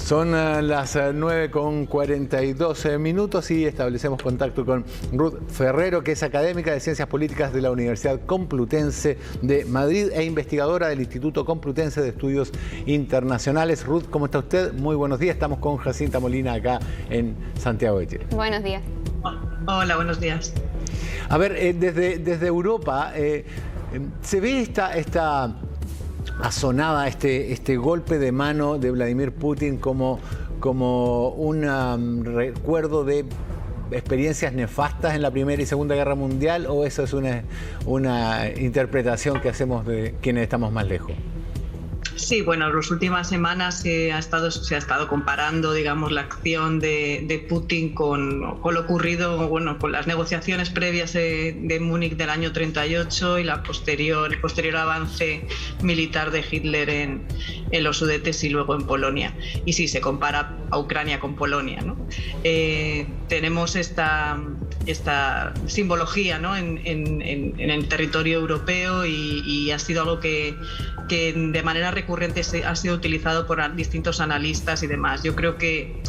Son las 9:42 y establecemos contacto con Ruth Ferrero, que es académica de Ciencias Políticas de la Universidad Complutense de Madrid e investigadora del Instituto Complutense de Estudios Internacionales. Ruth, ¿cómo está usted? Muy buenos días. Estamos con Jacinta Molina acá en Santiago de Chile. Buenos días. Hola, buenos días. A ver, desde Europa se ve esta asonada, este golpe de mano de Vladimir Putin como un recuerdo de experiencias nefastas en la Primera y Segunda Guerra Mundial, o eso es una interpretación que hacemos de quienes estamos más lejos? Sí, bueno, en las últimas semanas se ha estado comparando, digamos, la acción de Putin con lo ocurrido, bueno, con las negociaciones previas de Múnich del año 38 y el posterior avance militar de Hitler en los Sudetes y luego en Polonia. Y sí, se compara a Ucrania con Polonia, ¿no? Tenemos esta simbología, ¿no?, en el territorio europeo y ha sido algo que de manera recurrente ha sido utilizado por distintos analistas y demás. Yo creo que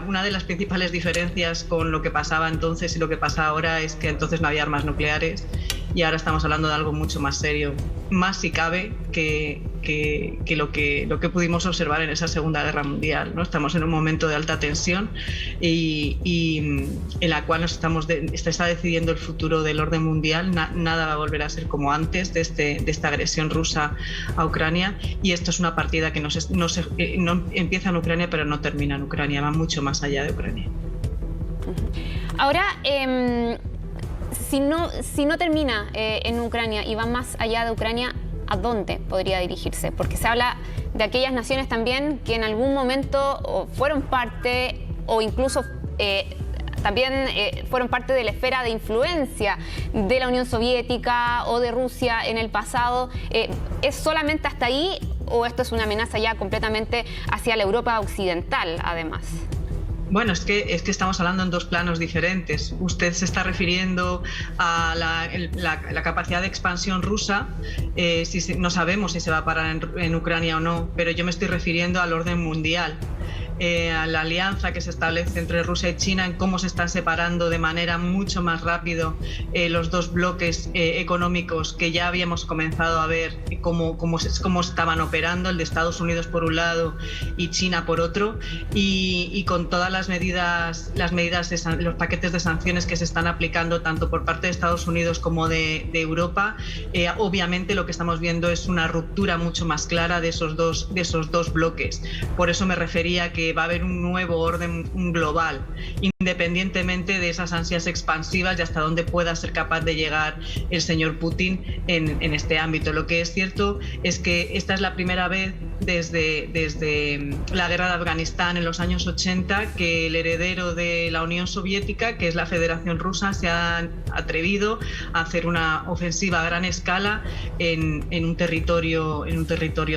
una de las principales diferencias con lo que pasaba entonces y lo que pasa ahora es que entonces no había armas nucleares y ahora estamos hablando de algo mucho más serio, más si cabe que lo que pudimos observar en esa Segunda Guerra Mundial, ¿no? Estamos en un momento de alta tensión y en la cual se está decidiendo el futuro del orden mundial. Nada va a volver a ser como antes de esta agresión rusa a Ucrania, y esto es una partida que no empieza en Ucrania pero no termina en Ucrania, va mucho más allá de Ucrania. Ahora, si no termina en Ucrania y va más allá de Ucrania, ¿a dónde podría dirigirse? Porque se habla de aquellas naciones también que en algún momento fueron parte o incluso también fueron parte de la esfera de influencia de la Unión Soviética o de Rusia en el pasado. ¿Es solamente hasta ahí o esto es una amenaza ya completamente hacia la Europa occidental, además? Bueno, es que estamos hablando en dos planos diferentes. Usted se está refiriendo a la capacidad de expansión rusa. No sabemos si se va a parar en Ucrania o no, pero yo me estoy refiriendo al orden mundial. A la alianza que se establece entre Rusia y China, en cómo se están separando de manera mucho más rápido los dos bloques económicos que ya habíamos comenzado a ver cómo estaban operando, el de Estados Unidos por un lado y China por otro, y con todas los paquetes de sanciones que se están aplicando tanto por parte de Estados Unidos como de Europa. Obviamente lo que estamos viendo es una ruptura mucho más clara de esos dos bloques. Por eso me refería que va a haber un nuevo orden global, independientemente de esas ansias expansivas y hasta dónde pueda ser capaz de llegar el señor Putin en este ámbito. Lo que es cierto es que esta es la primera vez desde la guerra de Afganistán en los años 80 que el heredero de la Unión Soviética, que es la Federación Rusa, se ha atrevido a hacer una ofensiva a gran escala en un territorio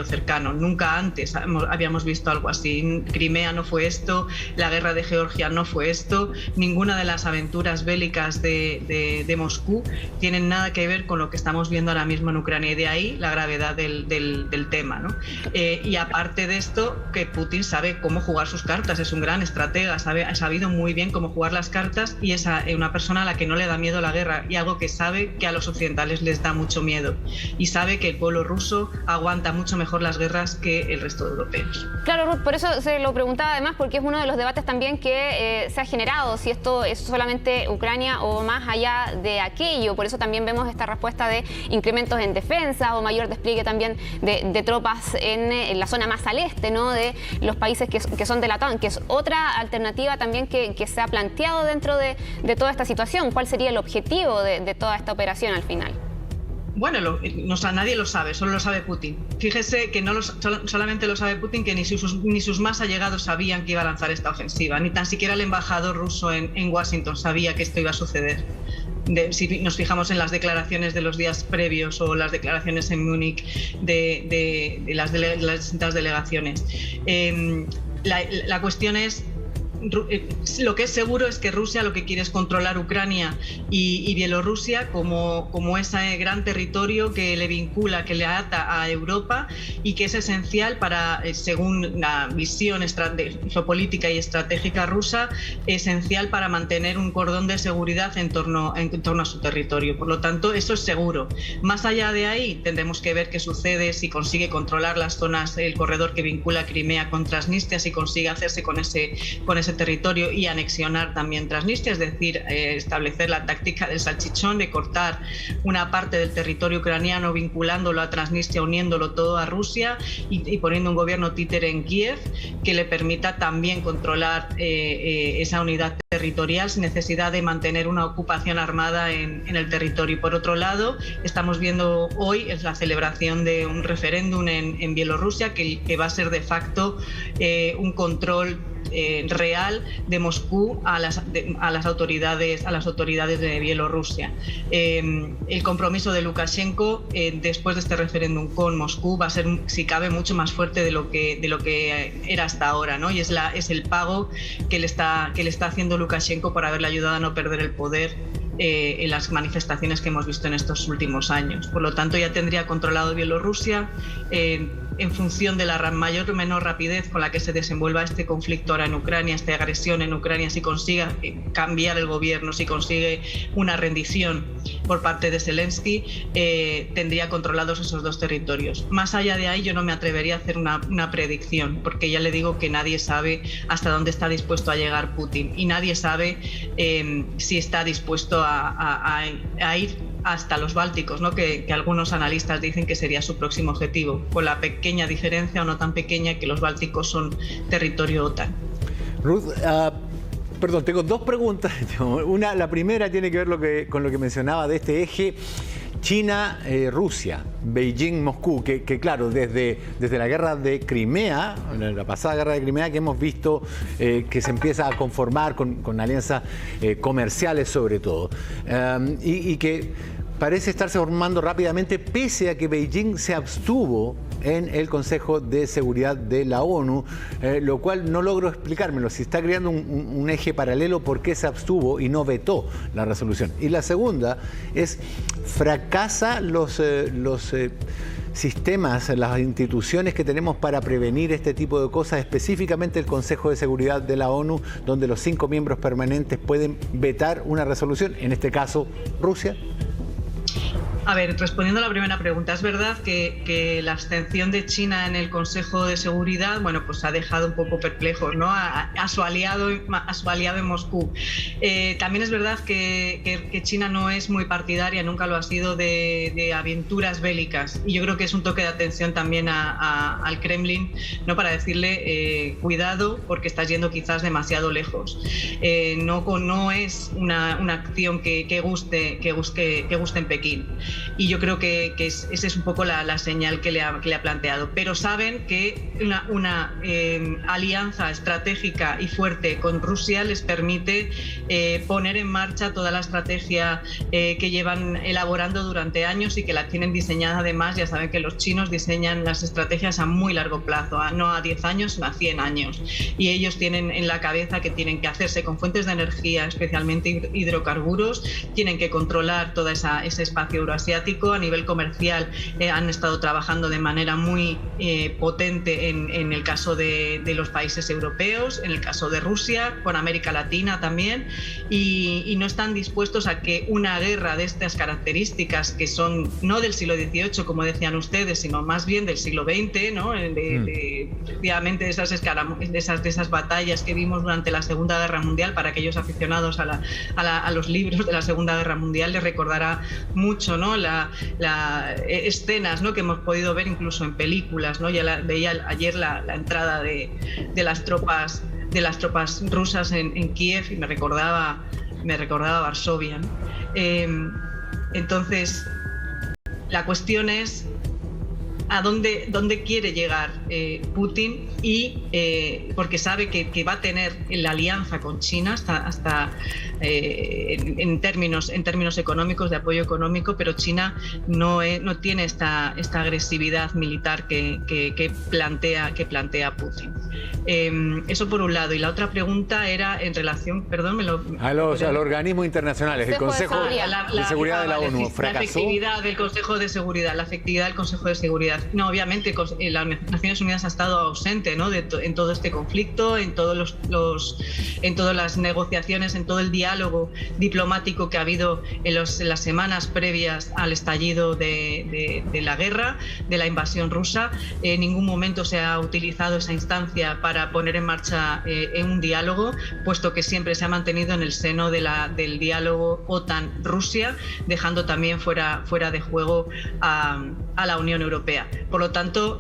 cercano. Nunca antes habíamos visto algo así. Crimea no fue esto, la guerra de Georgia no fue esto, ninguna de las aventuras bélicas de Moscú tienen nada que ver con lo que estamos viendo ahora mismo en Ucrania, y de ahí la gravedad del tema, ¿no? Y aparte de esto, que Putin sabe cómo jugar sus cartas, es un gran estratega, ha sabido muy bien cómo jugar las cartas, y es una persona a la que no le da miedo la guerra, y algo que sabe que a los occidentales les da mucho miedo, y sabe que el pueblo ruso aguanta mucho mejor las guerras que el resto de europeos. Claro, Ruth, por eso se lo preguntaba además, porque es uno de los debates también que se ha generado, si esto es solamente Ucrania o más allá de aquello. Por eso también vemos esta respuesta de incrementos en defensa o mayor despliegue también de tropas en la zona más al este, ¿no?, de los países que son de la OTAN, que es otra alternativa también que se ha planteado dentro de toda esta situación. ¿Cuál sería el objetivo de toda esta operación al final? Bueno, nadie lo sabe, solo lo sabe Putin. Fíjese que solamente lo sabe Putin, que ni sus más allegados sabían que iba a lanzar esta ofensiva, ni tan siquiera el embajador ruso en Washington sabía que esto iba a suceder. Si nos fijamos en las declaraciones de los días previos o las declaraciones en Múnich de las distintas delegaciones. La cuestión es lo que es seguro es que Rusia lo que quiere es controlar Ucrania y Bielorrusia como ese gran territorio que le vincula, que le ata a Europa y que es esencial para, según la visión geopolítica y estratégica rusa, esencial para mantener un cordón de seguridad en torno a su territorio. Por lo tanto, eso es seguro. Más allá de ahí, tendremos que ver qué sucede si consigue controlar las zonas, el corredor que vincula Crimea con Transnistria, si consigue hacerse con ese territorio y anexionar también Transnistria, es decir, establecer la táctica del salchichón, de cortar una parte del territorio ucraniano vinculándolo a Transnistria, uniéndolo todo a Rusia y poniendo un gobierno títere en Kiev que le permita también controlar esa unidad territorial sin necesidad de mantener una ocupación armada en el territorio. Y por otro lado, estamos viendo hoy es la celebración de un referéndum en Bielorrusia que va a ser de facto un control real de Moscú a las autoridades de Bielorrusia. El compromiso de Lukashenko después de este referéndum con Moscú va a ser, si cabe, mucho más fuerte de lo que era hasta ahora, ¿no? Y es el pago que le está haciendo Lukashenko por haberle ayudado a no perder el poder en las manifestaciones que hemos visto en estos últimos años. Por lo tanto, ya tendría controlado Bielorrusia en función de la mayor o menor rapidez con la que se desenvuelva este conflicto ahora en Ucrania, esta agresión en Ucrania, si consiga cambiar el gobierno, si consigue una rendición por parte de Zelensky, tendría controlados esos dos territorios. Más allá de ahí, yo no me atrevería a hacer una predicción, porque ya le digo que nadie sabe hasta dónde está dispuesto a llegar Putin y nadie sabe si está dispuesto a ir hasta los Bálticos, ¿no? que algunos analistas dicen que sería su próximo objetivo, con la pequeña diferencia o no tan pequeña que los Bálticos son territorio OTAN. Ruth, perdón, tengo dos preguntas. La primera tiene que ver con lo que mencionaba de este eje China-Rusia, Beijing-Moscú, que claro, desde la guerra de Crimea, la pasada guerra de Crimea, que hemos visto que se empieza a conformar con alianzas comerciales sobre todo, y que parece estarse formando rápidamente, pese a que Beijing se abstuvo en el Consejo de Seguridad de la ONU, lo cual no logro explicármelo. Si está creando un eje paralelo, ¿por qué se abstuvo y no vetó la resolución? Y la segunda es, ¿fracasa los sistemas, las instituciones que tenemos para prevenir este tipo de cosas, específicamente el Consejo de Seguridad de la ONU, donde los 5 miembros permanentes pueden vetar una resolución, en este caso Rusia? A ver, respondiendo a la primera pregunta, es verdad que la abstención de China en el Consejo de Seguridad, bueno, pues ha dejado un poco perplejos, ¿no? a su aliado en Moscú. También es verdad que China no es muy partidaria, nunca lo ha sido, de aventuras bélicas. Y yo creo que es un toque de atención también al Kremlin, ¿no? Para decirle, cuidado, porque estás yendo quizás demasiado lejos. No es una acción que guste en Pekín. Y yo creo que esa es un poco la señal que le ha planteado. Pero saben que una alianza estratégica y fuerte con Rusia les permite poner en marcha toda la estrategia que llevan elaborando durante años y que la tienen diseñada. Además, ya saben que los chinos diseñan las estrategias a muy largo plazo, no a 10 años, sino a 100 años. Y ellos tienen en la cabeza que tienen que hacerse con fuentes de energía, especialmente hidrocarburos, tienen que controlar todo ese espacio euroasiático. A nivel comercial han estado trabajando de manera muy potente en el caso de los países europeos, en el caso de Rusia, con América Latina también, y no están dispuestos a que una guerra de estas características, que son no del siglo XVIII, como decían ustedes, sino más bien del siglo XX, ¿no? Efectivamente, de esas batallas que vimos durante la Segunda Guerra Mundial. Para aquellos aficionados a los libros de la Segunda Guerra Mundial les recordará mucho, ¿no? Escenas, ¿no? que hemos podido ver incluso en películas, ¿no? Veía ayer la entrada de las tropas rusas en Kiev y me recordaba Varsovia, ¿no? Entonces, la cuestión es a dónde quiere llegar Putin, y porque sabe que va a tener la alianza con China hasta en términos económicos, de apoyo económico, pero China no tiene esta agresividad militar que plantea Putin. Eso por un lado. Y la otra pregunta era en relación, perdón, a los organismos internacionales, el Consejo de Seguridad de la ONU. ¿Fracasó? La efectividad del Consejo de Seguridad, No, obviamente las Naciones Unidas ha estado ausente, ¿no?, en todo este conflicto, en todas las negociaciones, en todo el diálogo diplomático que ha habido en las semanas previas al estallido de la guerra, de la invasión rusa. En ningún momento se ha utilizado esa instancia para poner en marcha un diálogo, puesto que siempre se ha mantenido en el seno del diálogo OTAN-Rusia, dejando también fuera de juego a la Unión Europea. Por lo tanto,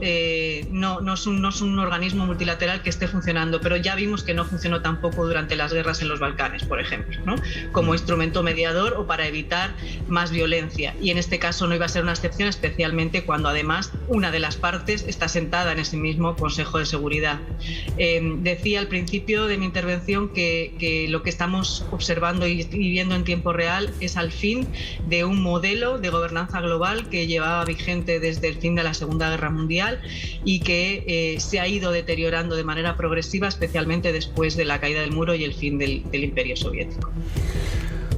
no es un organismo multilateral que esté funcionando, pero ya vimos que no funcionó tampoco durante las guerras en los Balcanes, por ejemplo, ¿no?, como instrumento mediador o para evitar más violencia. Y en este caso no iba a ser una excepción, especialmente cuando además una de las partes está sentada en ese mismo Consejo de Seguridad. Decía al principio de mi intervención que lo que estamos observando y viendo en tiempo real es al fin de un modelo de gobernanza global que llevaba vigente desde el fin de la Segunda Guerra Mundial y que se ha ido deteriorando de manera progresiva, especialmente después de la caída del muro y el fin del Imperio Soviético.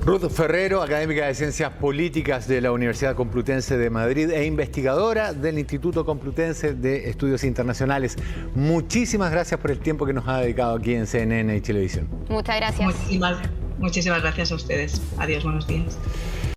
Ruth Ferrero, académica de Ciencias Políticas de la Universidad Complutense de Madrid e investigadora del Instituto Complutense de Estudios Internacionales. Muchísimas gracias por el tiempo que nos ha dedicado aquí en CNN y Televisión. Muchas gracias. Muchísimas gracias a ustedes. Adiós, buenos días.